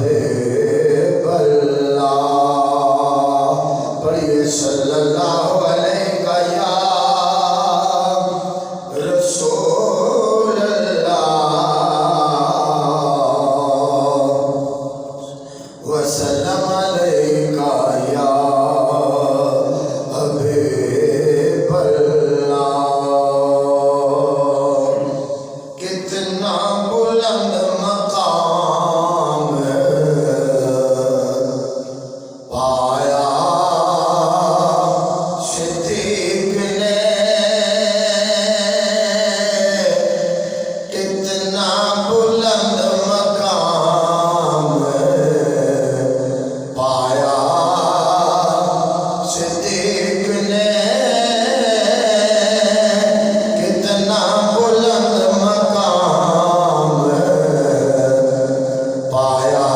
حبیب اللہ، پڑھیے صلی اللہ علیہ یا رسول اللہ، وسلم علیہ یا حبیب اللہ۔ کتنا بلند مقام پایا صدیق نے، کتنا بلند مقام پایا صدیق نے، کتنا بلند مقام پایا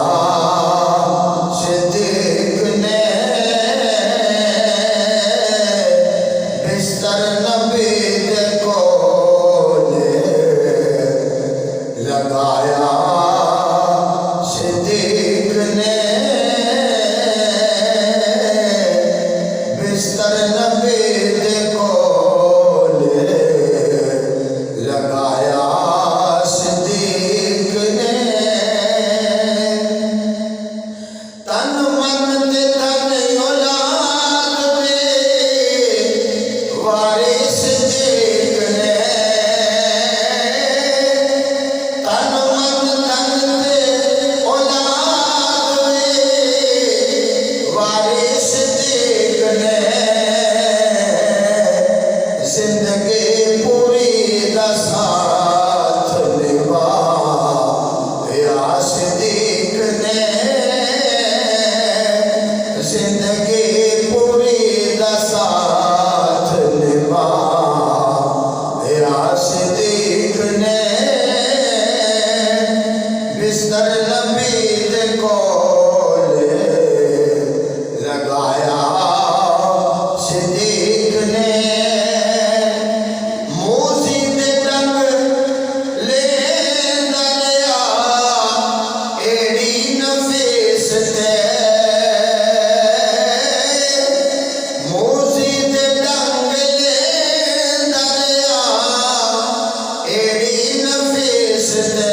صدیق نے، بستر نبی دے کول لگایا صدیق نے، بستر نبی دے کول لگایا صدیق نے، تن من تے تن اولاد دے وارث صدیق نے، تن من تن تے اولاد دے وارث صدیق نے، زندگی پوری دا ساتھ نبھایا صدیق نے، زندگی پوری دا ساتھ نبھایا صدیق نے، بستر نبی دے کول لگایا صدیق نے، موسی دے ڈنگ لیندا رہیا ایڑی نفیس تے، موسی دے ڈنگ لیندا رہیا ایڑی نفیس تے،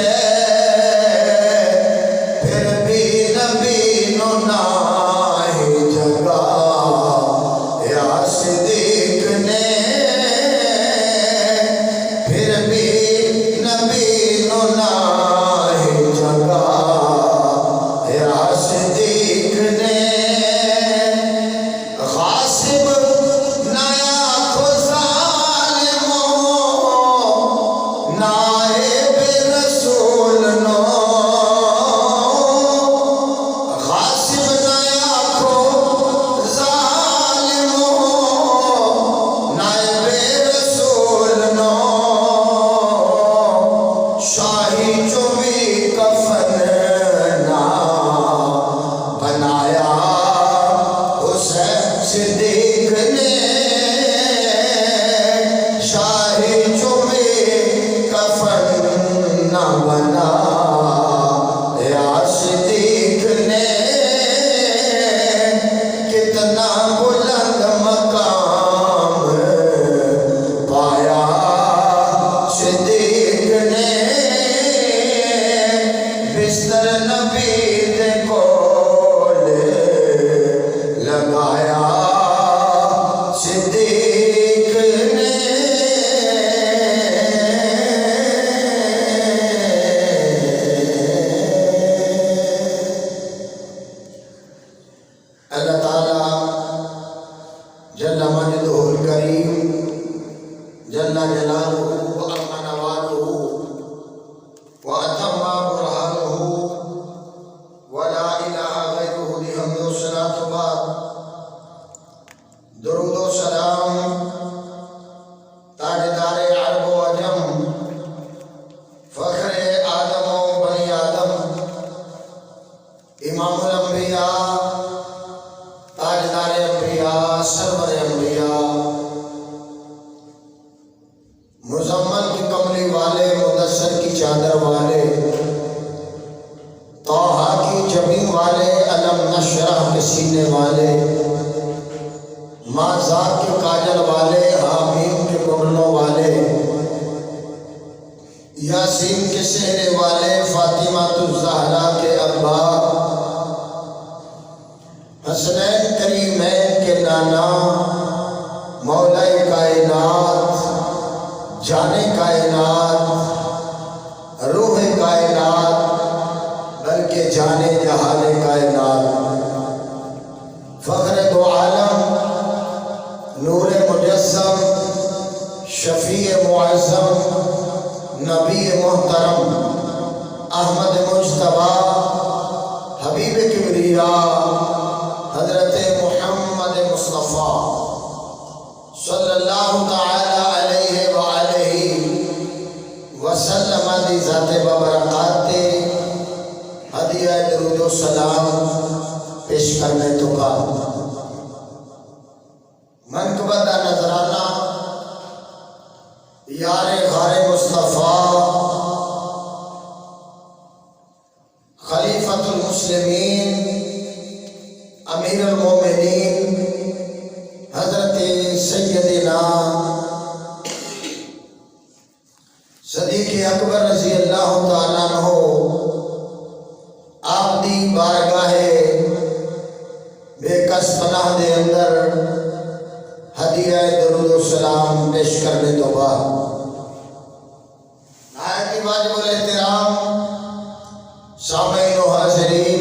پھر بھی نبی نو ناہی جگایا صدیق نے، پھر بھی نبی نو ناہی جگایا صدیق نے، غاصب نہ آکھو ظالموں، نائب رسول نو، غاصب نہ آکھو ظالموں، نائب رسول نو، شاہی چوبی کفن نہ بنایا حسین صدیق نے، شاہی چوبی کفن نہ بنایا صدیق نے، کتنا بلند مقام پایا صدیق نے، بستر نبی دے کول لگایا صدیق نے۔ اللہ تعالیٰ جل مجدہ الکریم جل جلالہ وعظم نوالہ وأتم برهانه ولا إله غيره بحمد والصلاة بعد، درود و سلام تاجدار عرب و عجم، فخر آدم و بنی آدم، امام الانبیاء، تاجدار انبیاء، سرور انبیاء، مزمل کی کملی والے، مدثر کی چادر والے، طه توحا کی جبین والے، علم نشرح کے سینے والے، ماں ذات کے کاجل والے، حامیم کے کنڈلوں والے، یاسین کے سہرے والے، فاطمہ الزہرا کے ابا، حسنین کریمین کے نانا، مولا کائنات، جانے کائنات، روح کائنات، بلکہ جانے جہان کائنات، فخر دو عالم، نور مجسم، شفیع معظم، نبی محترم، احمد مجتبی، حبیب کبریا، حضرت محمد مصطفیٰ صلی اللہ تعالی علیہ وآلہ وسلم دی ذات ببرکات ہدیہ درود و سلام پیش کرنے تو کا منقبت نظرانہ یار غار مصطفیٰ خلیفۃ المسلمین امیر المومنین حضرت سیدنا صدیق اکبر رضی اللہ تعالیٰ عنہ آپ دی بارگاہ بے کس پناہ دے اندر ہدیہ درود و سلام پیش کرنے تو بعد نہایت ہی واجب الاحترام سامعین و حاضرین،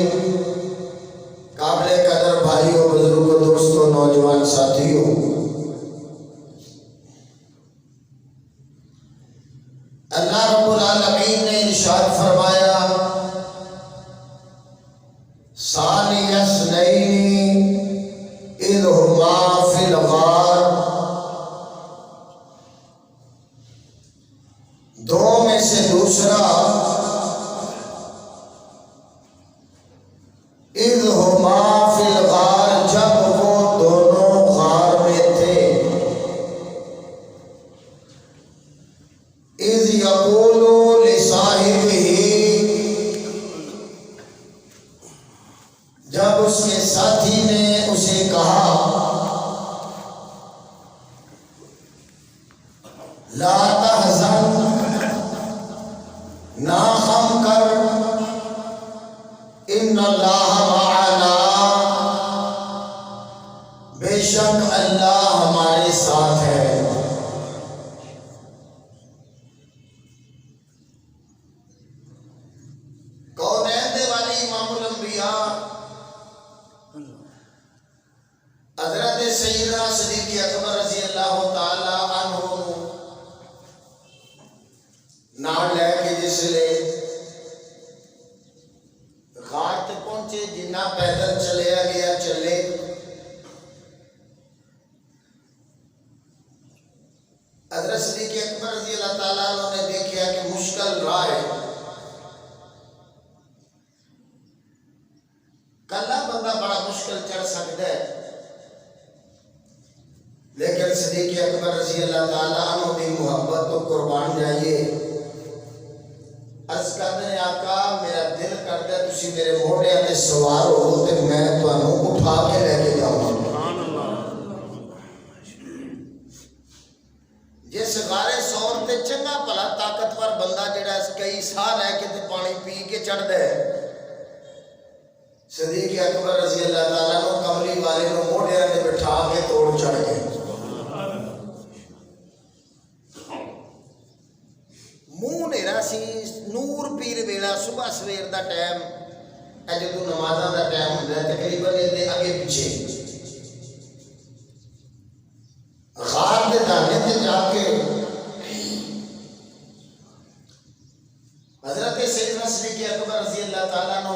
قابل قدر بھائیوں، بزرگوں، دوستوں، نوجوان ساتھیوں، اللہ رب العالمین نے ارشاد فرمایا ثانی اثنین اذ ہما فی الغار، دو میں سے دوسرا، اذ ہما فی الغار، جب وہ دونوں غار میں تھے، اذ یقول لصاحبہ، جب اس کے ساتھی نے اسے کہا لا تحزن، نہ غم کر، ان اللہ معنا، بے شک اللہ ہمارے ساتھ ہے۔ کونین دے والی امام الانبیاء حضرت سیدنا صدیق اکبر رضی اللہ تعالی عنہ نال لے کے جس لے غار تے پہنچے، جنہ پیدل چلے گیا چلے، حضرت صدیق اکبر رضی اللہ تعالیٰ عنہ نے دیکھا کہ مشکل راہ ہے، کلا بندہ بڑا مشکل چڑھ سکتا ہے، لیکن صدیق اکبر رضی اللہ تعالیٰ عنہ دی محبت تو قربان جائیے، عرض کردے آقا میرا دل کردے تسی میرے موڑے تے سوار ہو تے میں تانوں اٹھا کے لے کے جاؤں۔ جس غارے سور تے چنگا پلا طاقتور بندہ جڑا کئی سال ہے کہ پانی پی کے چڑھ دے، صدیق اکبر رضی اللہ تعالیٰ عنہ کملی والے نو موڑے تے بٹھا کے توڑ چڑھ گئے۔ منہ نیرا سی، نور پیر ویلا، صبح سویر دا ٹائم اے جدو نمازاں دا ٹائم ہوندا ہے، تقریباً دے اگے پیچھے غار دے دانے تے جا کے حضرت سیدنا صدیق اکبر رضی اللہ تعالیٰ عنہ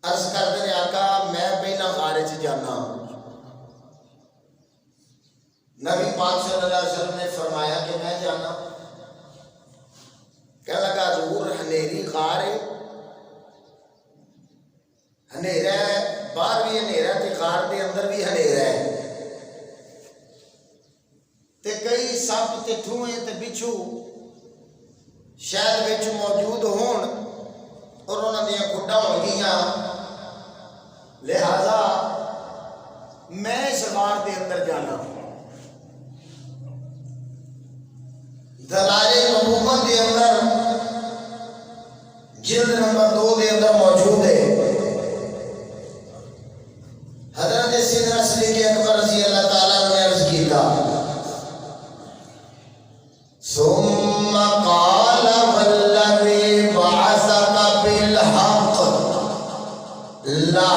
عرض کردے نے آقا میں پہلا غار وچ جانا۔ نبی پاک صلی اللہ علیہ وسلم نے فرمایا کہ میں جانا، کہنے لگا ضرور ہنیری غار ہے، ہنیرا ہے، باہر بھی ہنیرا تے غار دے اندر بھی ہنیرا ہے، تے کئی سپ تے ٹھوئے تے بچھو شاید وچ موجود ہون، جلد نمبر 2 دے اندر موجود ہے. حضرت سیدنا صدیق اکبر رضی اللہ تعالیٰ نے عرض کیتا ثم قال والذی بعثک بالحق لا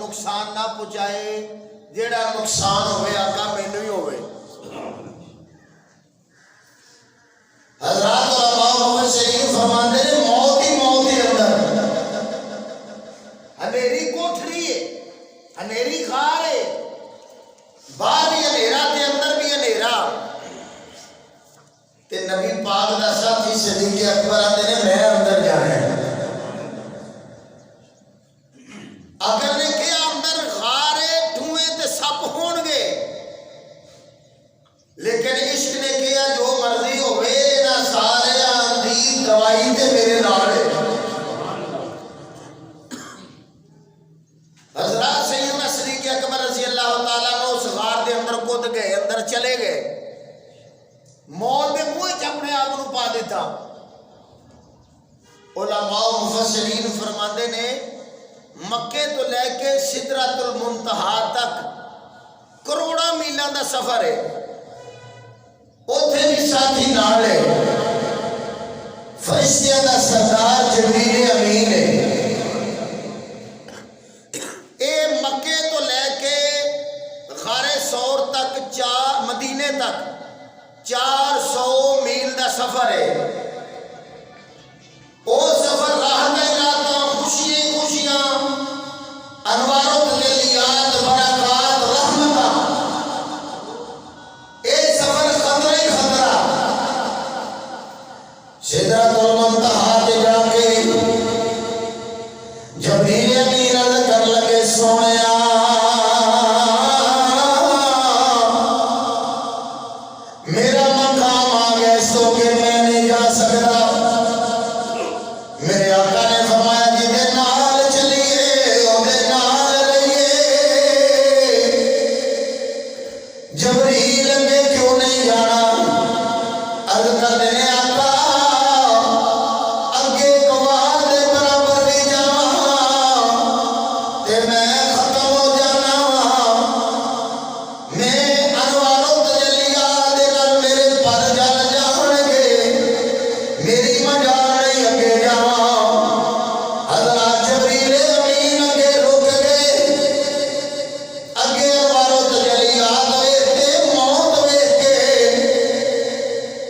نقصان نہ پہنچائے جیڑا نقصان ہوئے آقا مینوں ہی ہوئے. حضرات علماء مفسرین فرماتے ہیں موت ہی اندر اندھیری کوٹھری ہے، اندھیری غار ہے، باہر بھی اندھیرا تے اندر بھی اندھیرا. تے نبی پاک دا ساتھی صدیق اکبر آتے نے میں اندر جانا ہے. اگر نے کیا اندر غارے دھوئیں تے سپ ہون گے، لیکن عشق نے کیا جو مرضی ہوئے نہ سارے آندھی دوائی تے میرے نالے. حضرات سیدنا صدیق اکبر رضی اللہ تعالیٰ نے اس غار دے اندر کود گئے، اندر چلے گئے، موت دے منہ وچ اپنے آپ کو پا دیتا. علماء مفسرین فرماندے نے مکے تو لے کے سدرۃ المنتہا تک کروڑا میلاں دا سفر ہے. اوتھے بھی ساتھی نال ہے، فرشتیاں دا سردار جبریل امین ہے. اے مکے تو لے کے غار ثور تک مدینے تک 400 میل دا سفر ہے. او سفر راہ دے جاتا خوشیاں انوار و تجلیات برکات رحمتہ. اے سفر خطرہ ہی خطرہ. سدرۃ المنتہا تے جا کے جبریل امین عرض کر لگے سونیا میرا مقام آ گیا سو کہ میں نہیں جا سکتا. میرے آقا نے فرمایا جی نال چلیے اودے نال رہیے. جبریل اگے کیوں نہیں جانا؟ عرض کر دینے آقا اگے قوار دے برابر بھی جاواں تے میں ختم ہو جانا. میں انوار و تجلیات دے نال میرے پر جل جان گے، میری مجال نہیں اگے جاواں. حضرات جبریل امین اگے رک گئے، اگے انوار و تجلیات ویکھ کے موت ویکھ کے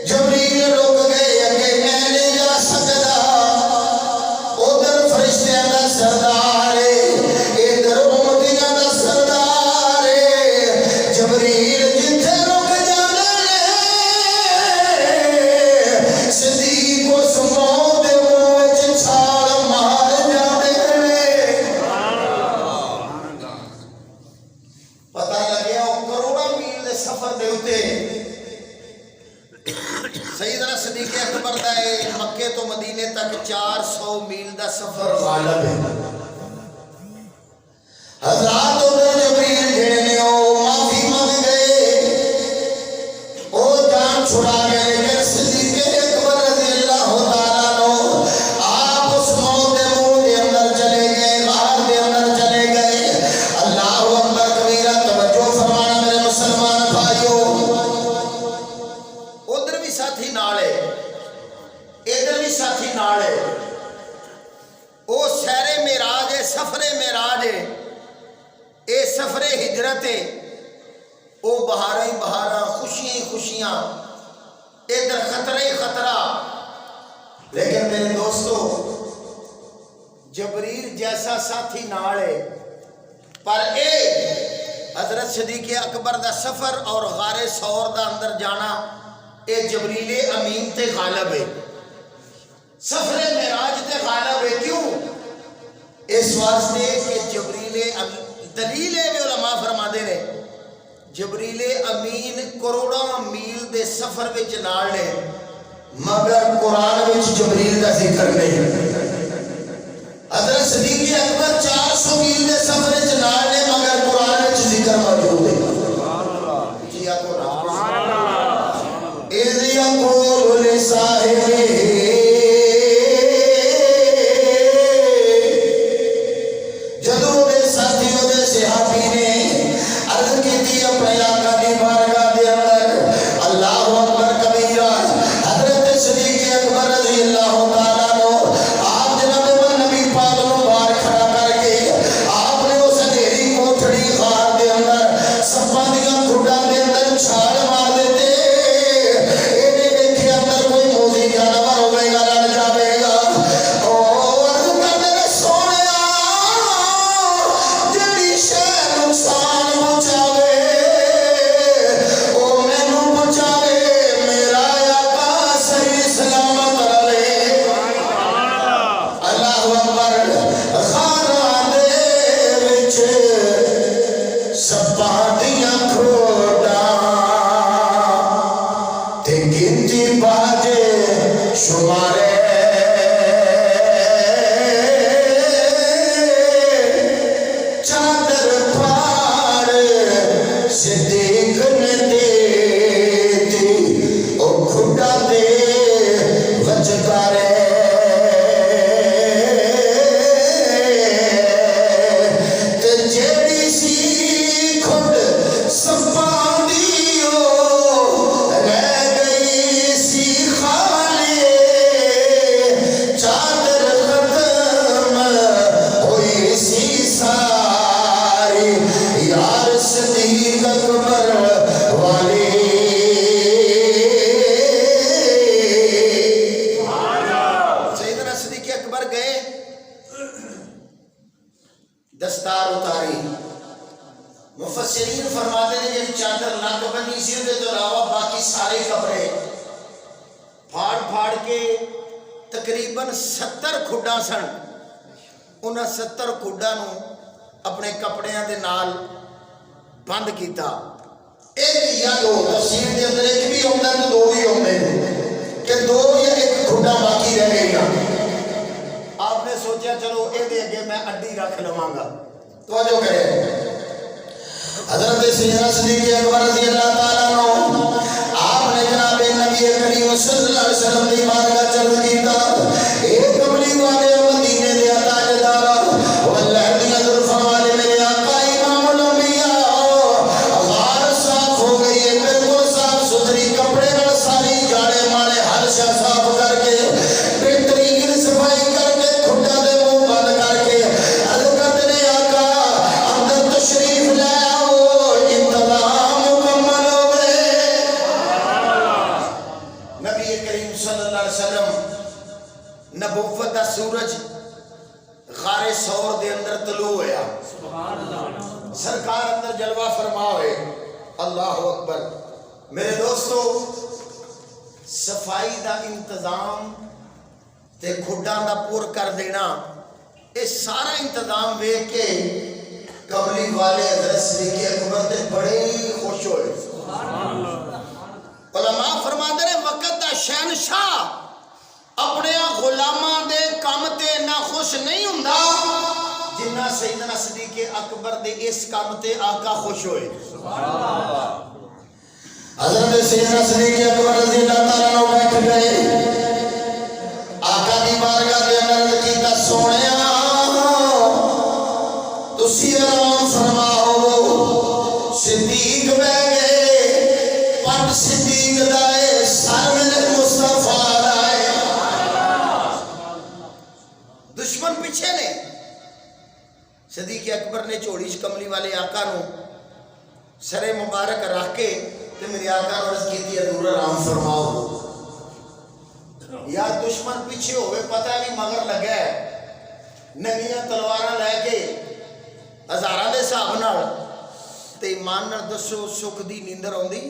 جبریل رک گئے. اگے میں نہیں جا سکتا. ادھر فرشتیاں دا سردار ہے، ادھر امتیاں دا سردار ہے. جبریل جتھے رک جاندے نے صدیق اس موت دے منہ وچ چھال مار جاندے نے. پتہ لگیا وہ کروڑا میل دے سفر دے اتے سیدنا صدیق اکبر دا مکے تو مدینے تک 400 میل دا سفر غالب ہے. حضرات ادھر جبریل جڑے نے او معافی منگ گئے، او جان چھڑا گئے. لیکن صدیق اکبر رضی اللہ تعالیٰ عنہ آپ اس موت دے منہ دے اندر چلے گئے، غار دے اندر چلے گئے. اللہ اکبر کبیرہ. توجہ فرمانا میرے مسلمان بھائیو. ادھر بھی ساتھی نال ہے، ادھر بھی ساتھی نال ہے. او سیر معراج ہے، سفر معراج ہے، اے سفر ہجرت ہے. او بہاراں ہی بہاراں، خوشیاں ہی خوشیاں، ادھر خطرہ ہی خطرہ. لیکن میرے دوستو جبریل جیسا ساتھی نال ہے، پر اے حضرت صدیق اکبر دا سفر اور غار ثور دا اندر جانا اے جبریل امین تے غالب ہے، سفر معراج تے غالب ہے۔ کیوں؟ اس واسطے کہ جبریل دلیل ہے، علماء فرما دے نے جبریل امین کروڑاں میل دے سفر وچ نال نے، مگر قرآن وچ جبریل دا ذکر نہیں۔ حضرت صدیق اکبر 400 میل دے سفر وچ نال نے، مگر قرآن وچ ذکر موجود ہے۔ جی آکو سبحان اللہ۔ اذ یقول لصاحبہ، جدوں دے ساتھیوں دے صحابی نے عرض کی اپنے آقا دی بارگاہ دے اندر، اللہ اکبر کبیرہ، حضرت صدیق اکبر رضی اللہ تعالیٰ عنہ آپ جناب نبی پاک نو باہر کھڑا کر کے آپ نے اس اندھیری کوٹھڑی غار دے اندر سپاں دیاں کھڈاں دے اندر چھال مار دیتے، اینے دیکھے اندر کوئی موذی جانور ہوے گا، لڑ جاوے گا۔ او عرض کرنے نے سونیا جڑی شے نقصان پہنچاوے او مینوں پہنچاوے، میرا آقا صحیح سلامت رہے۔ اللہ اکبر۔ غاراں دے وچ سپاں دیاں کھوڈاں تے گنتی باجے شمارے، چادر پھاڑ صدیق نے دیتی، او کھڈا دے وچکارے، تے جیڑی سی کھڈ سپاں دی او رہ گئی سی خالی، چادر ختم ہوئی سی ساری، یار صدیق اکبر والی۔ سیدنا صدیق اکبر گئے، دستار اتاری، مفسرین فرماتے ہیں یہ چادر نک بنی سی دے تو علاوہ باقی سارے کپڑے پھاڑ پھاڑ کے تقریباً 70 کھڈاں سن، انہاں 70 کھڈاں نو اپنے کپڑیاں دے نال بند کیتا۔ ایک یا دو تفسیر دے اندر ایک بھی ہوتا ہے تو دو بھی ہوتے ہیں کہ 2 یا 1 کھڈا باقی رہ گئی۔ آپ نے سوچا چلو اے دے اگے میں اڈی رکھ لواں گا، توجہ کرے۔ حضرت سیدنا صدیق اکبر رضی اللہ تعالیٰ عنہ آپ نے جناب نبی کریم صلی اللہ علیہ وسلم دی بارگاہ چرد کیتا، ایک کملی والے مدینے دے تاجدار واللہ دیاں زلفاں والے میرے آقا امام الانبیاء، غار صاف ہو گئی ہے، بالکل صاف ستھری، کپڑے نال ساری جاڑے مارے ہر شے صاف کر کے بہترین صفائی کر کے کھڈا دے منہ بند کر کے عرض کرتے نے آقا اندر تشریف لے آؤ، انتظام مکمل ہو گئے۔ نبی کریم صلی اللہ علیہ وسلم نبوت دا سورج غار ثور دے اندر طلوع ہویا، سرکار اندر جلوہ فرما ہوئے۔ اللہ اکبر۔ میرے دوستو، صفائی دا انتظام تے کھڈاں دا پور کر دینا، یہ سارا انتظام ویکھ کے کملی والے حضرت صدیق اکبر تے بڑے خوش ہوئے۔ علماء فرماندے نے وقت دا شہنشاہ اپنے غلاماں دے کام تے نہ خوش نہیں ہوندا جنہ سیدنا صدیق اکبر دے اس کام تے آقا خوش ہوئے۔ حضرت سیدنا صدیق اکبر رضی اللہ تعالیٰ عنہ بیٹھ گئے، آقا دی بارگاہ دے اندر کیتا، سونیا تسی آرام فرماؤ۔ صدیق بہ گئے، پٹ صدیق دائے سر میں مصطفیٰ دائے، دشمن پیچھے نے۔ صدیق اکبر نے چوڑی کملی والے آقا نو سر مبارک رکھ کے تے میرے آقا نے عرض کیتی حضور آرام فرماؤ۔ یا دشمن پیچھے ہوئے پتہ نہیں مگر لگا ہے، ننگیاں تلواراں لے کے ہزاراں دے حساب نال تے ایمان نال دسو سکھ دی نیندر آندی؟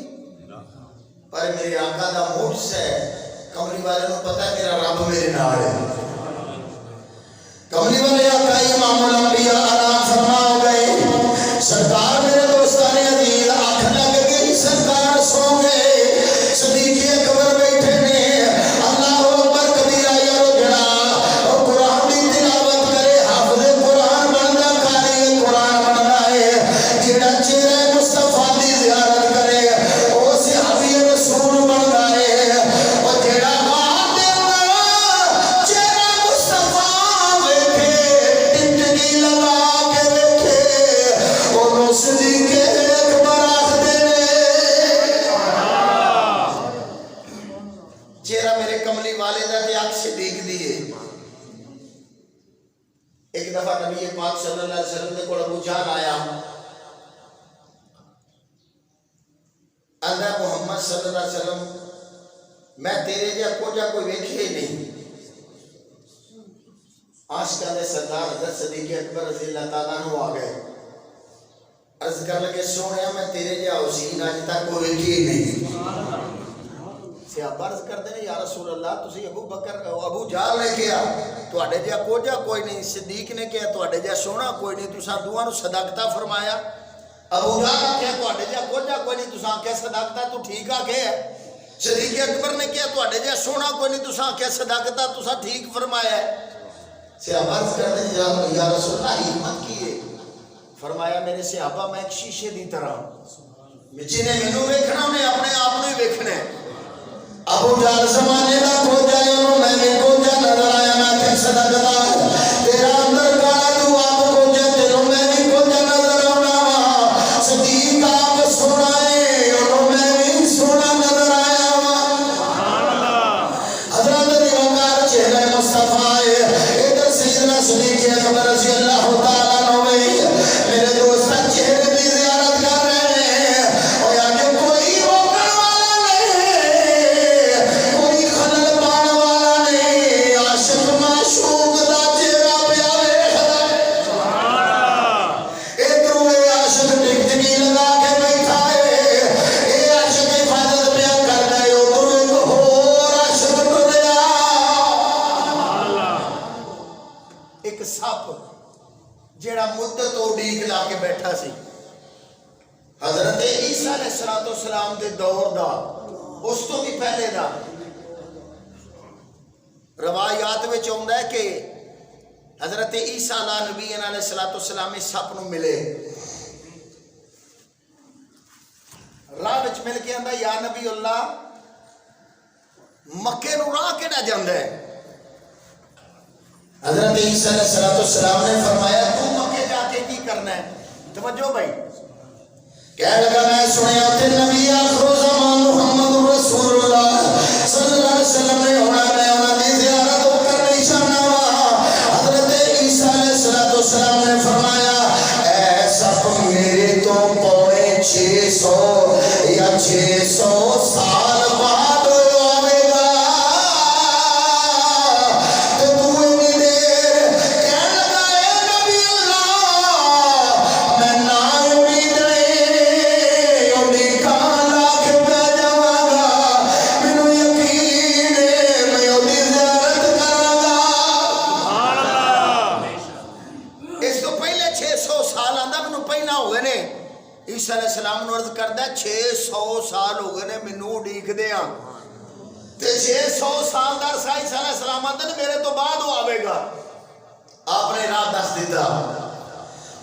پر میرے آقا دا موڈس ہے، کملی والے نو پتہ ہے میرا رب میرے نال ہے۔ کملی والے آقا امام الانبیاء آرام فرما ہو گئے، سرکار میرے دوستان عزیز آنکھ لگ گئی، سرکار سو گئے، صدیق اکبر بیٹھے نے، اللہ اکبر کبیرہ یارو جڑا اور قرآن دی تلاوت کرے، حافظ قرآن بندا، قاری قرآن بندا ہے، جڑا چہرہ مصطفیٰ دی زیارت کرے وہ صحابی رسول بندا ہے، اور جڑا چہرہ مصطفیٰ ویکھے ٹنڈی لگا کے ویکھے انہوں صدیق اکبر آخدے نے۔ چہرہ میرے کملی والدہ تے آنکھ صدیق دیئے۔ ایک دفعہ نبی پاک صلی اللہ علیہ وسلم نے کو ابو جہل آیا، اللہ محمد صلی اللہ علیہ وسلم میں تیرے جا کو جا کوئی ویکھے ہی نہیں۔ عاشقاں دے سردار حضرت صدیق اکبر رضی اللہ تعالیٰ عنہ آ گئے، عرض کر لگے سونیا میں تیرے جا حسین آج تک کوئی ویکھے ہی نہیں۔ صحابہ عرض کرتے ہیں یا رسول اللہ تسی ابو جہل نے کیا تواڈے جا کو جا کوئی نہیں، صدیق نے کیا تواڈے جا سونا کوئی نہیں، تساں دوواں نو صداقتہ فرمایا۔ ابو جہل نے کیا تواڈے جا کو جا کوئی نہیں، تساں کیا صداقتہ تو ٹھیک آ کے ہے۔ صدیق اکبر نے کیا تواڈے جا سونا کوئی نہیں، تساں کیا صداقتہ تساں ٹھیک فرمایا ہے۔ صحابہ عرض کرتے ہیں یا رسول اللہ حکمت کی ہے؟ فرمایا میرے صحابہ میں ایک شیشے دی طرح جنہیں مینوں ویکھنا انہیں اپنے آپ نو ہی ویکھنا ہے۔ ابو جہل زمانے دا کھو جائے انہوں میں بھی کھو جا نظر آیا، میں کہ صدقتا تیرا اندر کالا تو آپ کھو جائے تیروں میں بھی کھو جا نظر آنا، صدیق آپ سونا ہے انہوں میں بھی سونا نظر آیا۔ حضرت دیوانگار چہرہ مصطفیٰ ہے، ادھر سیدنا صدیق اکبر رضی اللہ تعالیٰ عنہ میرے دوستہ چہرے دی زیارت کر رہے ہیں، اور یا کہ کوئی روکن والا نہیں، کوئی خلل پان والا نہیں، عاشق معشوق دا چہرہ پیا ویکھدا ہے۔ ادھروں اے عاشق ٹکٹکی لگا کے بیٹھا ہے، اے عاشق حفاظت پیا کردا ہے، ادھروں ایک ہور عاشق ٹریا۔ ایک سپ جیڑا مدت اڈیق لا کے بیٹھا سی، حضرت عیسیٰ علیہ السلام دے دور دا، اس تو بھی پہلے دا روایات وچ آندا ہے کہ حضرت عیسیٰ علیہ نبی علیہ السلام اس سپ نو ملے، راہ وچ مل کے آندا یا نبی اللہ مکے نو راہ کیڑا جاندا ہے؟ حضرت عیسیٰ علیہ السلام نے فرمایا تو مکے جا کے کی کرنا ہے؟ توجہ بھائی کہہ لگا میں سنیا تھے نبی آخر زمان محمد رسول اللہ صلی اللہ علیہ وسلم نے ہونا، میں انہاں دی زیارت ہو کر نہیں چاہنا وا۔ حضرت عیسیٰ علیہ السلام نے فرمایا اے سب میرے تو پونے 600 یا 600 سال بعد آوے گا، تو تو اتنی دیر کہہ لگا اے نبی اللہ میں نا امید نہیں، امریکہ لا کے پہ جاواں گا، مینوں یقین ہے میں اودی زیارت کراں گا۔ اس تو پہلے 600 سال آندا مینوں پہلا ہوئے نے، عیسیٰ علیہ السلام نو عرض کردا 600 سال ہو گئے نے مینوں اڈیکدے ہاں، تے 600 سال دا عرصہ عیسیٰ علیہ السلام آندے نے میرے تو بعد وہ آوے گا۔ آپ نے راہ دس دیتا۔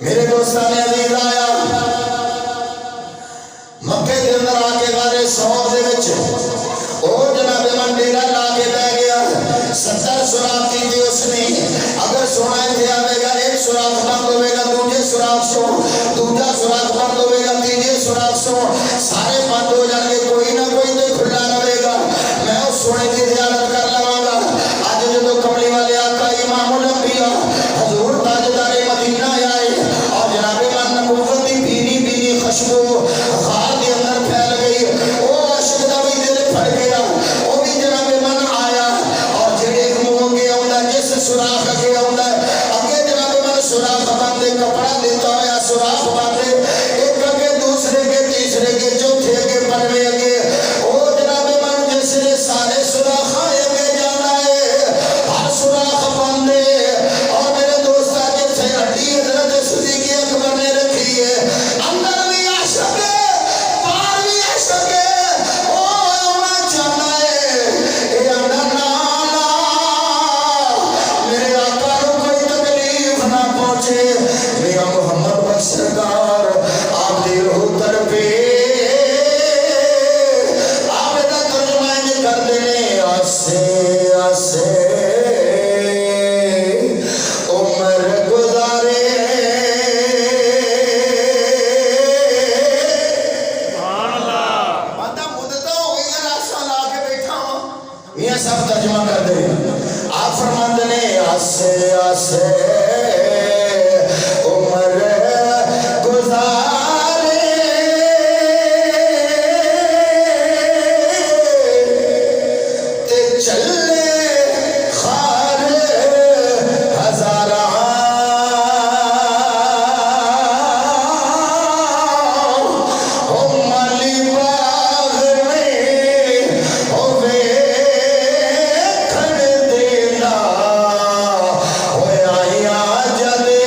میرے دوستان عزیز آیا مکے دے اندر آ کے غارِ ثور دے وچ او جناب من ڈیرا لا کے بہ گیا، 70 سوراخ کیتے اس نے، اگر سونا اتنے آئے گا ایک سوراخ بند ہوئے گا، دوجے سوراخ سو دوجا سوراخ بند ہوئے گا، تیجے سوراخ سو سارے بند ہو جائیں گے، کوئی نہ کوئی تو کھلا رہے گا، میں اس سونے کی زیارت کر لواں گا۔ آج جو کملی والے آقا امام الانبیاء حضور تاجدار مدینہ آئے اور جناب من نبوت دی بینی بینی خوشبو غار کے اندر پھیل گئی، وہ عاشق دا بھی دل پھٹ گیا، وہ بھی جناب من آیا اور جڑے منہ اگے آندا جس سوراخ اگے آندا اگے جناب من سوراخ بندے کپڑا دیتا ہوا سوراخ بندے ایک اگے پہ آپ دا ترجمہ یہ کر دینے آسے آسے عمر گزارے بندہ مدتہ ہو گئی راسہ لا کے بیٹھا ہوں یہ سب ترجمہ کر دے آپ فرمان دینے آسے آسے عمر گزارے تے چلے خار ہزارہ مالی باغ میں ہوئے کھڑ دینا ہوئے آیا جدے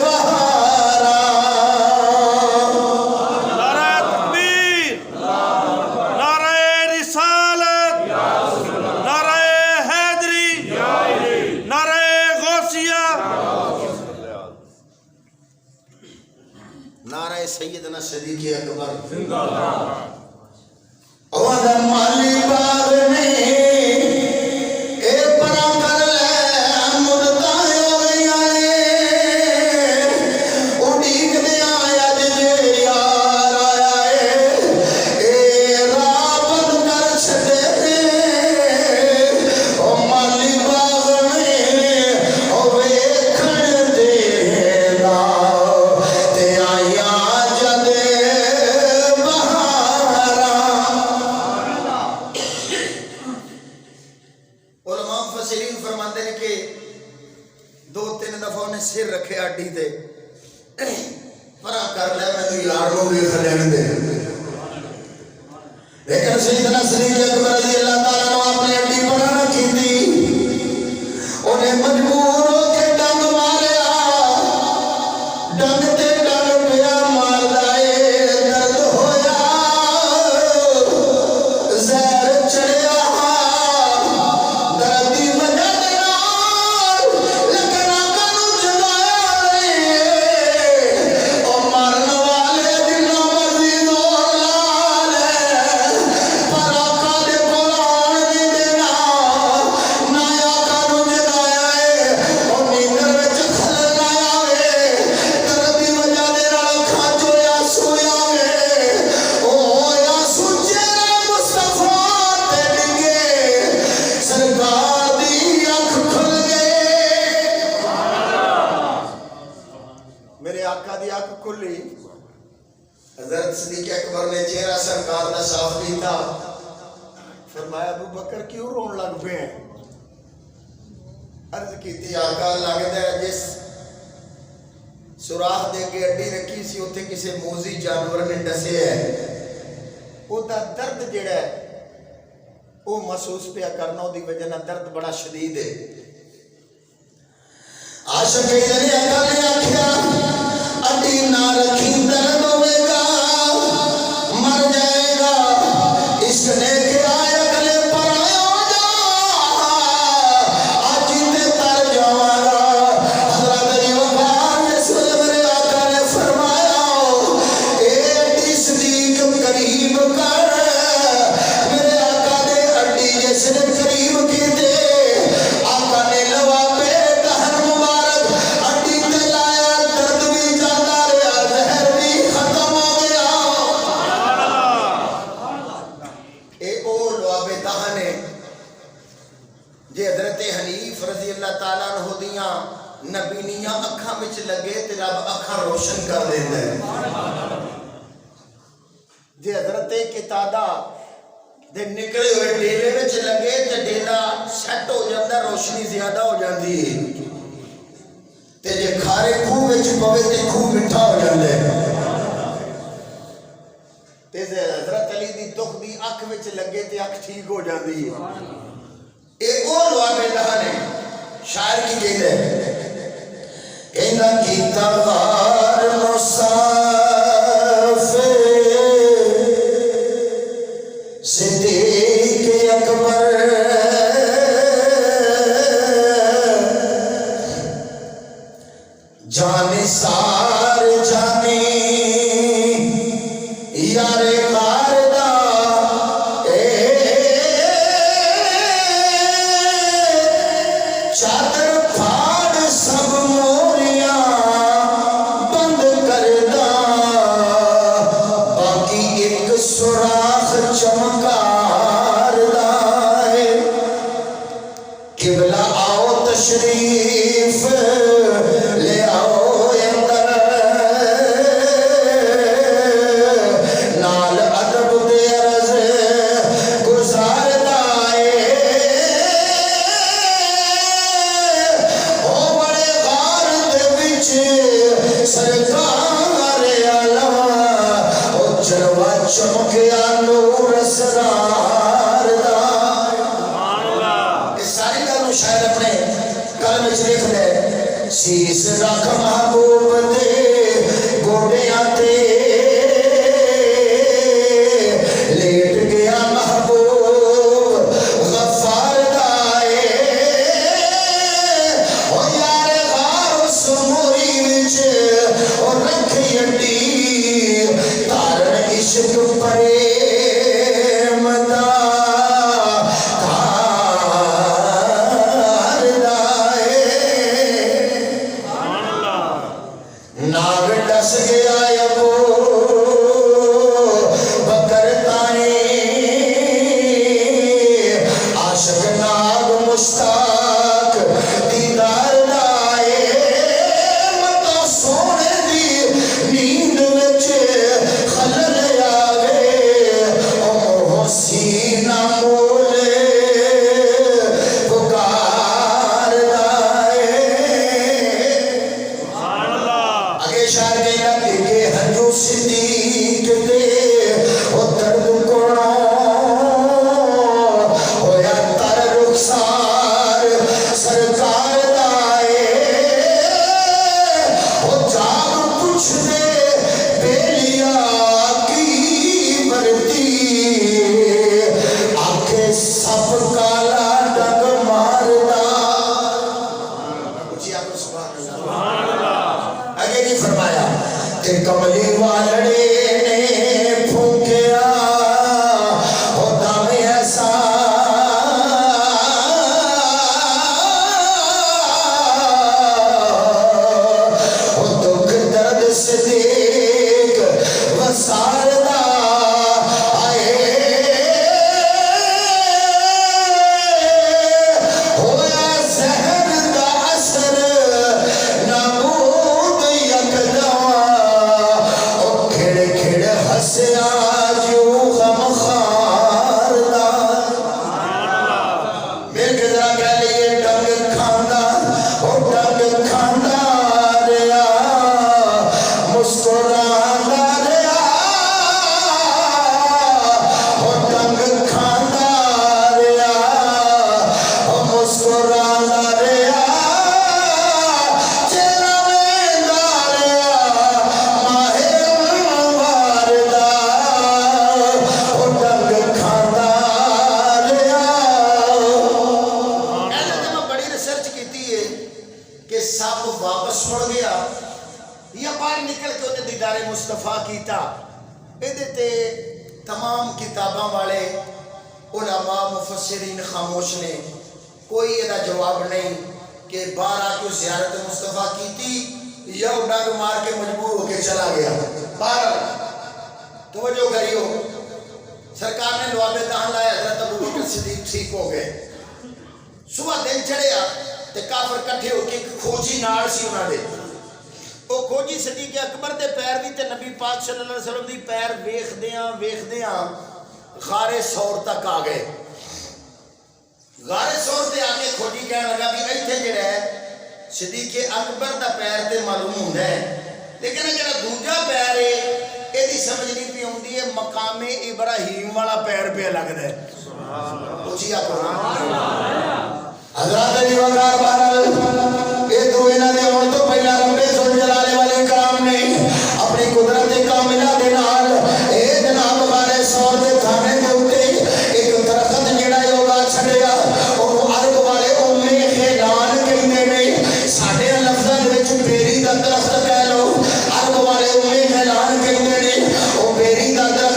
بہارا نعرہ تکبیر، نعرہ رسالت، نعرہ حیدری، نعرہ غوثیہ، نعرہ سیدنا صدیق اکبر اور مالی باغ میں اے پرا کر لے مدتاں ہو گئیاں نے اڈیگ دے آیا جے یار آیا اے راہ بند کر چھڈے او مالی باغ میں او ویکھن دینا تے آیا جدے بہارا علماء مفسرین فرماتے ہیں کہ دو تین دفعہ انہیں سر رکھے اڈی تے پرا کر لے میں یار نو بھی خلین دے لیکن سیدنا صدیق اکبر رضی اللہ تعالیٰ نے اپنی اڈی پرا رکھی تھی انہیں مجبور ہو کے ڈنگ ماریا ڈنگ تے ڈنگ پیا مار دائے درد ہویا زہر چڑھیا درد دی وجہ دے نال لیکن آقا نو جگایا نہیں او مارن والے جنہ مرضی زور لا لے پر آقا دے کول آن نہیں دینا نہ آقا نو جگایا او نیندر وچ خلل نہ آوے درد دی وجہ دے نال اکھاں چوں آنسو آوے او آنسو چہرہ مصطفیٰ تے ڈگے سرکار دی اکھ کھل گئے میرے آقا دی اکھ کھلی حضرت صدیق اکبر نے چہرہ سرکار دا صاف کیتا فرمایا ابو بکر کیوں رون لگ پے ہیں عرض کیتی آقا لگدا ہے جس سوراخ دے کے اڈی رکھی سی اوتھے کسے موذی جانور نے ڈسے ہے او دا درد جڑا ہے او محسوس پیا کرنا او دی وجہ نال درد بڑا شدید ہے عاشق نے آقا نے آکھیا اڈی نہ رکھی درد ہوے گا مر جائے گا عشق نے کیا اگلے پر آیا جا آج تے تر جاواں گا حضرت علی وفار اس ویلے میرے آقا نے فرمایا اے اڈی صدیق قریب کر میرے آقا دے اڈی جس نے قریب کیتے آقا نے لوا پہ دہن مبارک اڈی تے لایا درد بھی جاتا رہا زہر بھی ختم ہو گیا اے او لواب دہن ہے جے حضرت حنیف رضی اللہ تعالیٰ عنہ دیاں نبینیاں اکھاں وچ لگے تے رب اکھاں روشن کر دیندا ہے جے حضرت قتادہ دے نکلے ہوئے ڈیلے وچ لگے تے ڈیلا سیٹ ہو جاندا روشنی زیادہ ہو جاندی ہے تے جے کھارے کھوہ وچ پوے تے کھوہ مٹھا ہو جاندا ہے تے جے حضرت علی دی دکھ دی اکھ وچ لگے تے اکھ ٹھیک ہو جاندی ہے اے او لواب دہن ہے شاعر کی کہندا ہے کہندا کیتا غار مصاف صدیق اکبر جان سار جانی یارے خاردہ چادر پھاڑ سب موریاں بند کردہ باقی ایک سوراخ چمکار دائے قبلہ آؤ تشریف لے آؤ اندر نال ادب دے عرض گزار دائے او بڑے غار دے وچ سرکار عالم او چروا چمکیا نور اسرار دائے اس ساری گل شاید اپنے قلم وچ لکھ دے سیس رکھ محبوب دے گوڑیاں تے لیٹ گیا محبوب غفار دائے او یار غار اس موری وچ او رکھ یڈی تارن عشق پریم دا تار دائے ناگ ڈس گیا ابو بکر تائیں عاشق ناگ مشتاق دیدار لائے متا سونے دی نیند وچ خلل آوے او سینہ مولے پکار لائے اگے شاعر کہنا کہ ہنجو صدیق دے او درد کوڑا ہویا تر رخسار سرکار دائے او جاگ پوچھ دے بیلیا کی برتی آنکھیں سب کالا ڈگ ماردا اچھی آپ سبحان اللہ آگے نہیں فرمایا کہ کملی والڑے نے پھونکیا او دم ایسا او دکھ درد صدیق وسار دا آئے ہویا زہر دا اثر نابود یکدم او کھڑ کھڑ ہسیا جو غم خار دا میرے کے ذرا کہہ لئے ڈنگ کھاندہ او ڈنگ کھاندہ ریا مسکراندہ ریا او ڈنگ کھاندہ ریا او مسکراندہ ریا چہرہ ویندہ ریا ماہے انوار دا او ڈنگ کھاندہ ریا ایسا جب میں بڑی ریسرچ کیتی ہے کہ سب واپس مڑ گیا یا باہر نکل کے انہیں دیدار مصطفیٰ کیتا ایدے تے تمام کتاباں والے علماء مفسرین خاموش نے کوئی ایدہ جواب نہیں کہ بارہ کیوں زیارت مصطفیٰ کیتی یا ڈنگ مار کے مجبور ہو کے چلا گیا بارہ توجہ کریو سرکار نے لواب دہن لایا حضرت ابو بکر صدیق ٹھیک ہو گئے صبح دن چڑھیا تے کافر کٹھے ہو کے کھوجی نال سی انہاں دے او کھوجی صدیق اکبر دے پیر بھی تے نبی پاک صلی اللہ علیہ وسلم دی پیر ویکھ دیاں غار سور تک آ گئے غار سور تے آگے کھوجی کہنے لگا بھی ایتھے جڑا ہے صدیق اکبر دا پیر تے معلوم ہوندا ہے لیکن جڑا دوجا پیر ہے ایدی سمجھ نہیں پی ہوندی ہے مقام ابراہیم والا پیر پہ لگدا ہے اچھی آپ حضرات علی وقار بہرحال یہ تو انہاں دے ہون تو پہلا رب ذوالجلال والے کرام نے اپنی قدرت کاملہ دے نال اے جناب غار سور دے تھانے دے اوتے ایک درخت جڑا ہے اوگا چھڑیا اونوں عرب والے خیلان کہندے نے ساڈے لفظاں دے وچ بیری دا درخت کہہ لو عرب والے خیلان کہندے نے او بیری دا درخت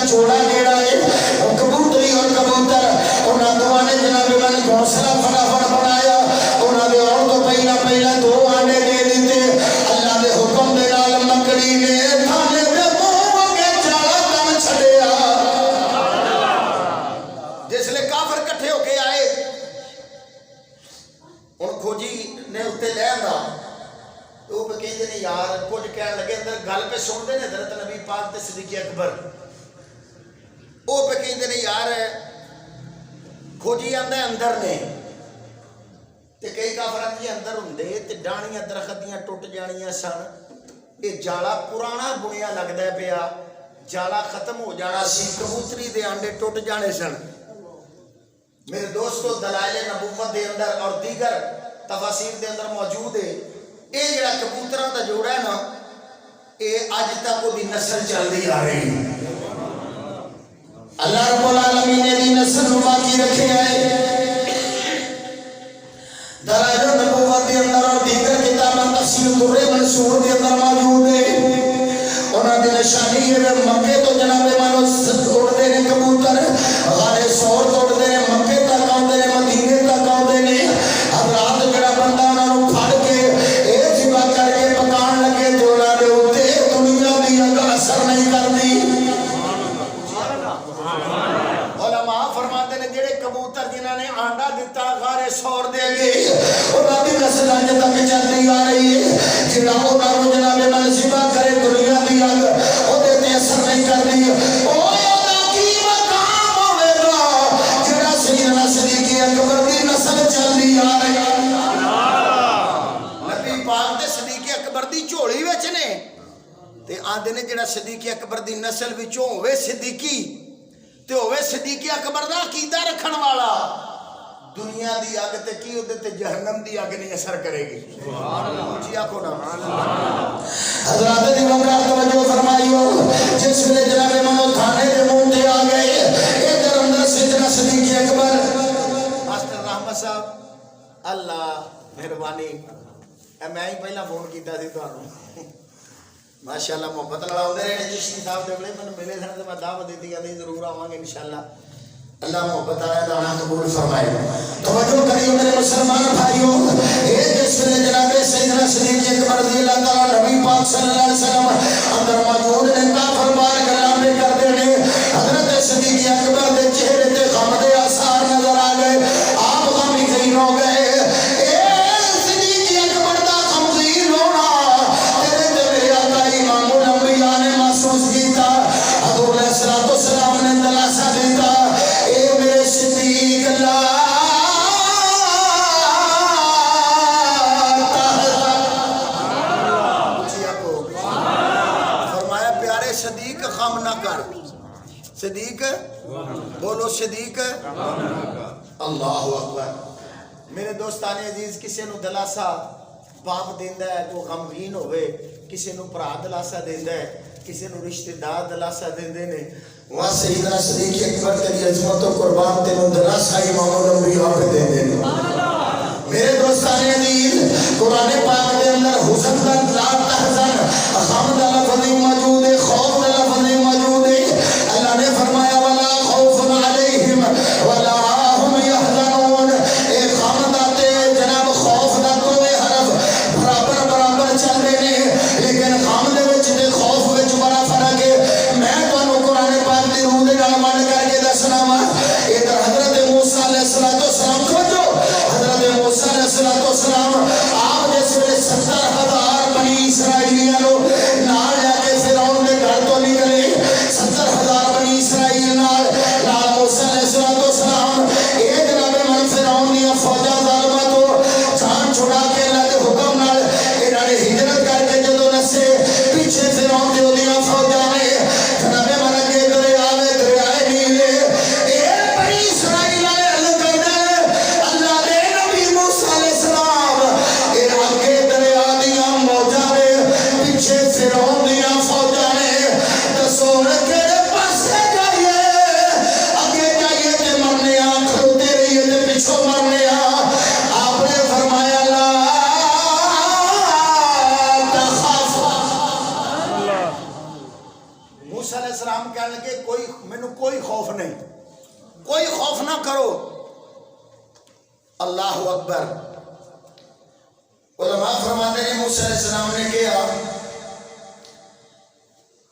جوڑا جیڑا ہے کبوتری اور کبوتر انہاں دوواں نے جناب من گھونسلہ فٹافٹ بنایا انہاں دے اور تو پہلا 2 آنڈے دے دیتے اللہ دے حکم دے نال مکڑی نے تھانے دے منہ کے جالا کم چھڈیا جس لے کافر کٹھے ہو کے آئے ان کھوجی نے اتنے لے آندا تو وہ کہتے ہیں یار کچھ کہنے لگے اندر گل پہ سن دے حضرت نبی پاک تے صدیق اکبر وہ پہ کہتے ہیں یار کھوجی آندا اندر نے تے کئی کافران جی اندر ہوندے تے ڈانیاں درخت دیاں ٹوٹ جانیاں سن یہ جالا پرانا بنیا لگدا ہے پیا جالا ختم ہو جانا سی کبوتری دے آنڈے ٹوٹ جانے سن میرے دوستو دلائل نبوت دے اندر اور دیگر تفاسیر دے اندر موجود ہے یہ جڑا کبوتراں دا جوڑا ہے نا یہ اج تک وہ دی نسل چلدی آ رہی ہے اللہ رب العالمین نے دی نسل نو باقی رکھے ہے دلائل نبوت دے اندر اور دیگر کتاباں تفسیر در منصور دے اندر موجود ہے انہاں دی نشانی ہے مکے تو جناب مانو اڑدے نے کبوتر غار سور توڑدے نے مکے تک آؤندے نے مدینے تک آؤندے نے حضرات جڑا بندہ انہاں نو پھڑ کے اے جبا کر کے پکان لگے تے انہاں دے اوتے دنیا دی اگ اثر نہیں کردی علماء فرماتے نے جڑے کبوتر جنہاں نے آنڈا دتا غار سور دے گے انہاں دی نسل اج تک چلدی آ رہی ہے جڑا انہاں نو جناب من ذبح کرے دنیا دی اگ اودے تے اثر نہیں کردی او دا کی مقام ہوے گا جڑا سیدنا صدیق اکبر دی نسل چلدی آ رہی ہے نبی پاک دے صدیق اکبر دی جھولی وچ نے تے آندے نے جڑا صدیق اکبر دی نسل وچوں ہوے صدیقی تے ہوے صدیق اکبر دا عقیدہ رکھن والا دنیا دی اگ تے کی اودے تے جہنم دی اگ نہیں اثر کرے گی سبحان اللہ جی آکھو نا حضرات دی وقت توجہ فرمائیو جس ویلے جناب منو تھانے دے منہ تے آ گئے ادھر اندر سیدنا صدیق اکبر ماسٹر رحمت صاحب اللہ مہربانی میں ہی پہلا فون کیتا سی تانوں ماشاءاللہ محبت لڑاؤندے رہے چشتی صاحب دے بڑے من ملے سن تے میں دعوت دیتی کہ ضرور آواں گے انشاءاللہ اللہ محبت آیا دانا قبول فرمائے توجہ کریو میرے مسلمان بھائیوں اے جس ویلے جناب سیدنا صدیق اکبر رضی اللہ تعالی نبی پاک صلی اللہ علیہ وسلم اندر موجود نے کافر بار کلام کر دینے حضرت صدیق اکبر دے چہرے تے غم دے آثار نظر آ گئے آپ غمگین ہو گئے صدیق بولو صدیق اللہ اکبر میرے دوستان عزیز کسی نو دلاسا باپ دیندا ہے کو غمگین ہوئے کسی نو بھرا دلاسا دیندا ہے کسی نو رشتہ دار دلاسا دیندے نے وہاں سیدنا صدیق اکبر تیری عظمت و قربان تینو دلاسا امام الانبیاء آپ دیندے نے میرے دوستان عزیز قرآن پاک دے اندر حزن دا لا تحزن غم دا لفظ موجود ہے خوف دا لفظ موجود ہے اللہ نے فرمایا ولا خوف علیہم ولا هم يحزنون اے غم دا تے جناب خوف دا کوئی حرف برابر چل رہے نے لیکن غم دے وچ تے خوف وچ بڑا فرق ہے میں تانوں قرآن پاک دی روح دے نال من کر کے دسنا وا ادھر حضرت موسیٰ علیہ السلام سمجھو حضرت موسیٰ علیہ السلام آپ جس ویلے 70,000 بنی اسرائیلیاں نو نال کوئی خوف نہیں، کوئی خوف نہ کرو۔ اللہ اکبر۔ علماء فرماتے ہیں موسیٰ علیہ السلام نے کہا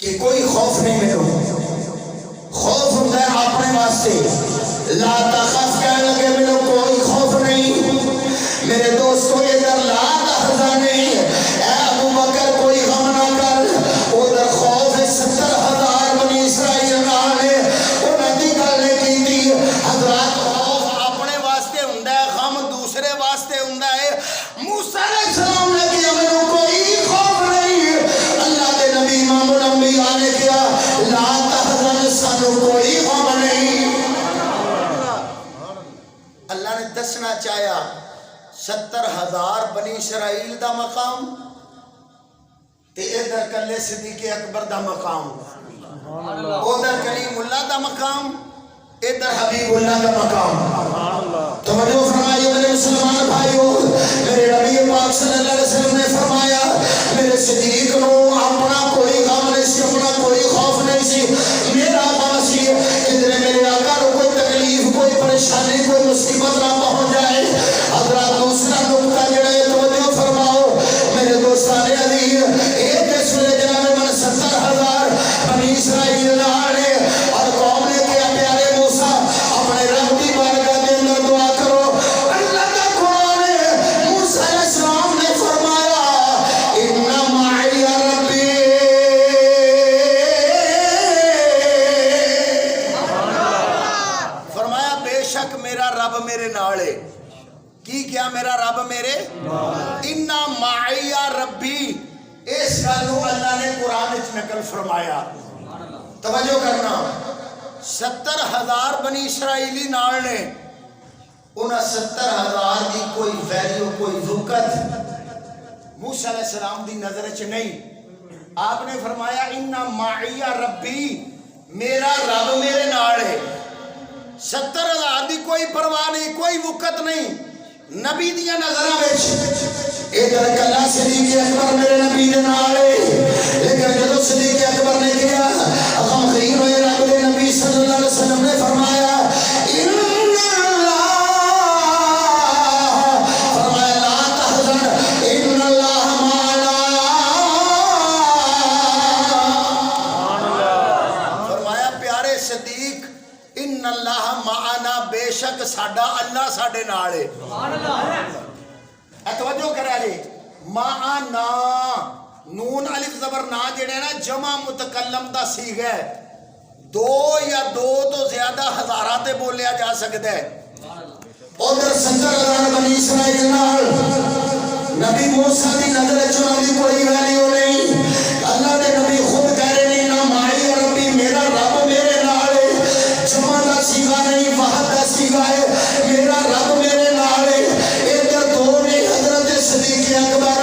کہ کوئی خوف نہیں میرے، خوف ہوتا ہے اپنے واسطے۔ لا تخف کہنے لگے میرے کوئی خوف نہیں میرے دوستوں، ادھر لا تحزن نہیں، اے ابو بکر کوئی غم نہ کر، ادھر خوف 70,000 بنی اسرائیل نے انہوں نے گل کی تھی۔ حضرات خوف اپنے واسطے ہوندا ہے، غم دوسرے واسطے ہوندا ہے۔ موسیٰ علیہ السلام نے کہا میرے کوئی خوف نہیں، اللہ کے نبی امام الانبیاء نے کہا لا تحزن سانو کوئی غم نہیں۔ اللہ نے دسنا چاہیا 70,000 بنی اسرائیل دا مقام تے ادھر کلے صدیق اکبر دا مقام، ادھر کلیم اللہ دا مقام، ادھر حبیب اللہ دا مقام۔ توجہ فرمائیے میرے مسلمان بھائیو، میرے نبی پاک صلی اللہ علیہ وسلم نے فرمایا میرے صدیق نو اپنا کوئی غم نہیں سی، اپنا کوئی خوف نہیں سی، میرا غم سی کدھر میرے آقا کو کوئی تکلیف کوئی پریشانی کوئی مصیبت نہ پہنچ جائے۔ حضرات دوسرا نقطہ جڑا ہے توجہ فرماؤ میرے دوستان عزیز، ایک اس ویلے جناب من 70,000 بنی اسرائیل نے اور قوم نے کیا پیارے موسیٰ اپنے رب کی بارگاہ کے اندر دعا کرو۔ اللہ کا قرآن ہے، موسیٰ علیہ السلام نے فرمایا ان معی ربی، فرمایا بے شک میرا رب میرے نال ہے۔ کی کیا میرا رب میرے ان معی ربی، اس گلوں اللہ نے قرآن وچ نقل فرمایا۔ توجہ کرنا 70,000 بنی اسرائیلی نال نے، انہاں 70,000 دی کوئی ویلیو کوئی وقت موسیٰ علیہ السلام دی نظر وچ نہیں۔ آپ نے فرمایا ان معی ربی، میرا رب میرے نال ہے۔ 70,000 دی کوئی پرواہ نہیں، کوئی وقت نہیں نبی دیاں نظراں وچ۔ ادھر کلا صدیق اکبر میرے نبی دے نال ہے، لیکن جدو صدیق اکبر نے کہا غمگین ہوئے رب دے نبی صلی اللہ علیہ وسلم نے فرمایا ان اللہ، فرمایا لا تحزن ان اللہ معنا، فرمایا پیارے صدیق ان اللہ معنا، بے شک ساڈا اللہ ساڈے نال ہے۔ توجہ کرا جی، معنا نون الف زبر نا جڑے نا جمع متکلم دا صیغہ ہے، دو یا دو تو زیادہ ہزاراں تے بولیا جا سکتا ہے۔ ادھر 70,000 بنی اسرائیل نال نبی موسیٰ دی نظر چناں دی کوئی ویلیو نہیں۔ اللہ دے نبی خود کہہ رہے ہیں نا معی ربی، میرا رب میرے نال ہے، جمع دا صیغہ نہیں واحد دا صیغہ ہے، میرا رب میرے نال ہے۔ ادھر دو نے حضرت صدیق اکبر،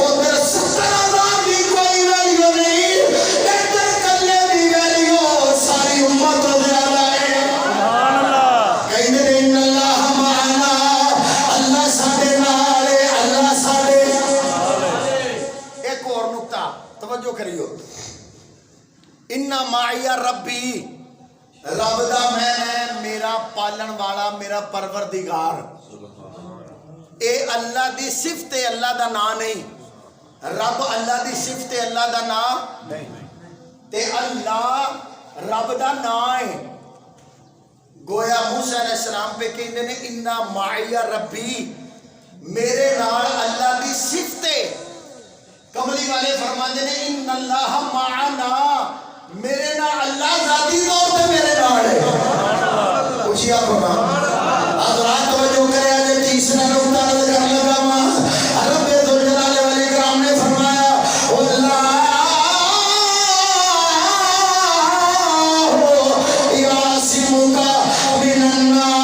ادھر 70,000 دی کوئی ویلیو نہیں، ادھر کلے دی ویلیو ساری امت زیادہ ہے۔ کہندے نے ان اللہ معنا، اللہ ساڈے نال ہے، اللہ ساڈے۔ ایک اور نقطہ توجہ کریو، ان معی ربی، رب دا میں میرا پالن والا میرا پروردگار، اے اللہ دی صفت ہے، اللہ دا نام نہیں۔ رب اللہ دی صفت ہے، اللہ دا نام تے اللہ رب دا نام ہے۔ گویا موسیٰ علیہ السلام پہ کہندے نے ان معی ربی، میرے نال اللہ دی صفت ہے۔ کملی والے فرماندے نے ان اللہ معنا، میرے نال اللہ ذاتی طور پہ میرے نال ہے۔ خوشیاں ہونا حضرات توجہ کرے آج تیسرا نقطہ نظر کرنے لگا رب ذوالجلال والاکرام نے فرمایا واللہ یعصمک من الناس،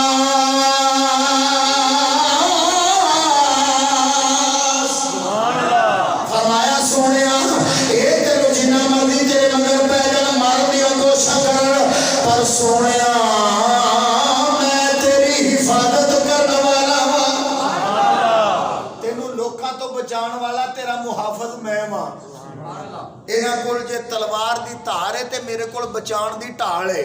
فرمایا سونیا اے تینو جنہ مرضی تیرے مگر پہ جانا مار دیا کوشش کر، پر سونیا جان والا تیرا محافظ میں ماں، ਇਹਨਾਂ ਕੋਲ ਜੇ ਤਲਵਾਰ ਦੀ ਧਾਰ ਹੈ ਤੇ ਮੇਰੇ ਕੋਲ ਬਚਾਉਣ ਦੀ ਢਾਲ ਹੈ।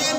3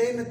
3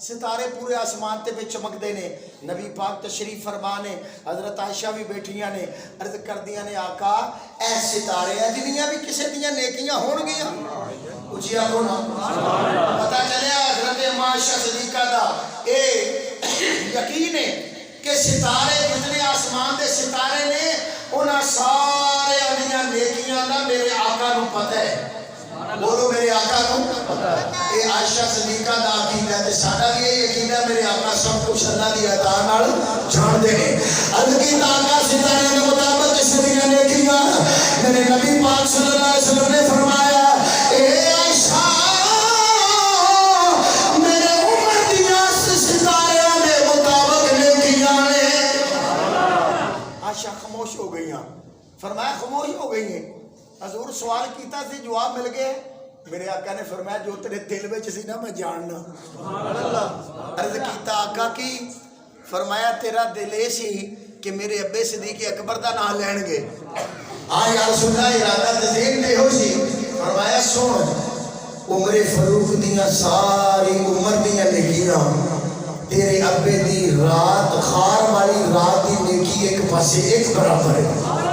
ستارے پورے آسمان تے پہ چمکدے نے نبی پاک تشریف فرما نے حضرت عائشہ بھی بیٹھیاں نے عرض کردیاں نے آقا اے ستارے ہیں جنیاں بھی کسے دیاں نیکیاں ہون گیاں اچھی آگو نا پتہ چلے حضرت عائشہ صدیقہ دا اے یقین ہے کہ ستارے جتنے آسمان دے ستارے نے انہاں سارے دیاں نیکیاں دا میرے آقا نو پتہ ہے بولو میرے آقا کو اے عائشہ صدیقہ دا عقیدہ ہے ساڈا بھی یہ عقیدہ ہے میرے آقا سب کچھ اللہ دی عطا نال جان دے نے الگی آقا ستارے کے مطابق اس دیاں نیکیاں میرے نبی پاک صلی اللہ علیہ وسلم نے فرمایا اے عائشہ میرے عمر دیاں ستارے دے مطابق نیکیاں نے عائشہ خاموش ہو گئیاں فرمایا خاموش ہو گئی ہیں حضور سوال کیتا سی جواب مل گئے میرے آقا نے فرمایا جو تیرے دل میں سی نا میں جاننا عرض کیتا آقا کی فرمایا تیرا دل یہ سی کہ میرے ابے صدیق اکبر دا نام لین گے ہاں یا رسول اللہ ارادہ تذہین دے ہو سی فرمایا سن عمر فاروق دیاں ساری عمر دیاں نیکیاں تیرے ابے دی رات خار والی رات دی نیکی ایک پاسے ایک برابر ہے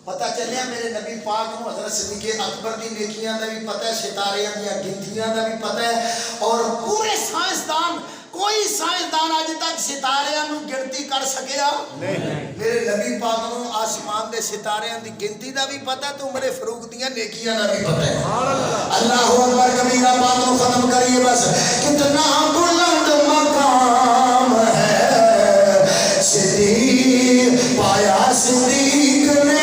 پتہ چلیا میرے نبی پاک نو حضرت صدیق اکبر دی نیکیاں دا بھی پتہ ہے ستاریاں دیاں گنتیاں دا بھی پتہ ہے اور پورے سائنسدان کوئی سائنسدان آج تک ستاریاں نو گنتی کر سکیا نہیں میرے نبی پاک نو آسمان دے ستاریاں دی گنتی دا بھی پتہ ہے تو عمر فاروق دیاں نیکیاں دا بھی پتہ ہے اللہ اکبر کبیرہ بات نو ختم کریے بس کتنا بلند مقام ہے صدیق پایا صدیق نے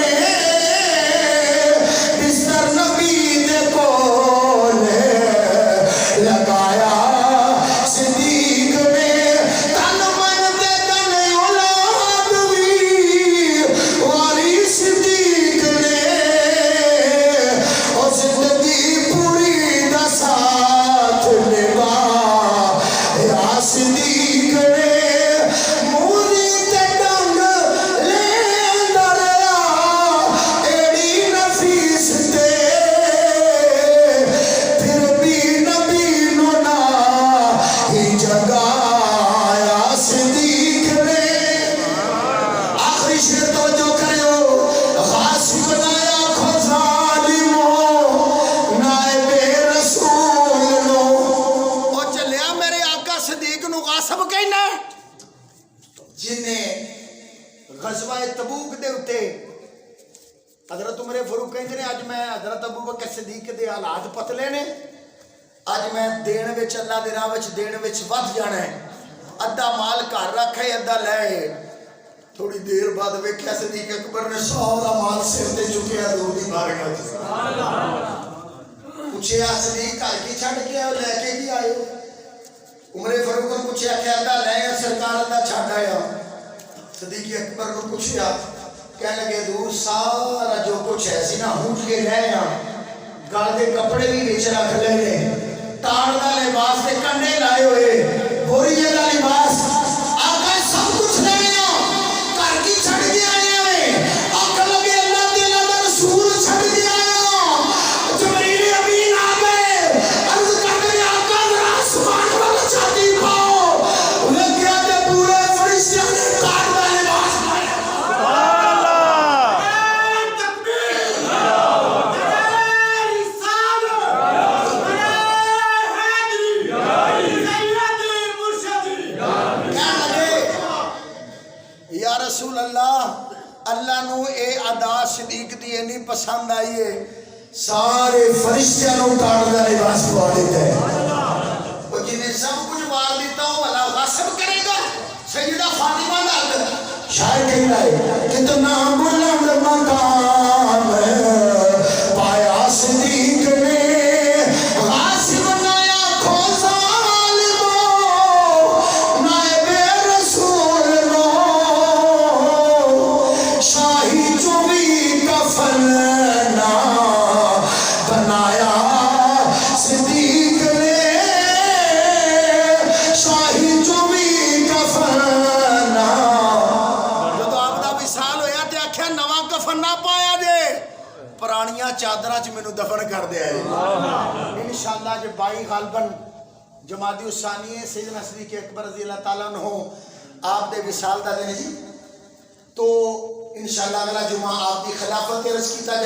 حضرت عمر فاروق کہندے نے اج میں حضرت ابوبکر صدیق دے حالات پتلے نے اج میں دین وچ اللہ دے راہ وچ دین وچ ود جانا ہے ادھا مال گھر رکھے ادھا لے تھوڑی دیر بعد ویکھیا صدیق اکبر نے سارا مال سر تے چکیا حضور دی بارگاہ وچ سبحان اللہ پوچھیا صدیق گھر کی چھڈ کے آئے لے کے کی آئے عمر فاروق نے پوچھیا کہ ادھا لے سرکار ادھا چھڈ آیا صدیق اکبر نے پوچھیا کہنے لگے دور سارا جو کچھ ہے سی نا ہونٹ کے لے گل دے کپڑے بھی وچ رکھ لے نے تان دا لباس تے کنڈے لائے ہوئے بوریے دا لباس آقا سب کچھ لے گھر کی چھڑ کے آئے ہوئے آقا لگے اللہ دے اللہ رسول چھڑ کے آیا جبریل امین آ گئے عرض کرتے ہیں آقا ذرا آسمان والا چھاتی پاؤ لگیا تے پورے فرشتیاں نے کاٹ دا لباس پایا رسول اللہ نو اے ادا صدیق دی اینی پسند آئی ہے سارے فرشتیاں نو کاٹ دا لباس پوا دیتا ہے وہ جنہیں سب کچھ مار دیتا ہوں اللہ غصب کرے گا سیدہ فاطمہ دا شاعر کہہ رہا ہے کتنا بلند مقام پایا صدیق نے غاصب نایا کھوزا چادرہ چ میں دفن کر دیا ہے انشاءاللہ جب بائی غالباً جمادی الثانی ہے سیدنا صدیق اکبر رضی اللہ تعالیٰ عنہ آپ دے وصال دا دن جی تو انشاءاللہ اگلا جمعہ آپ دی خلافت کے رس کیتا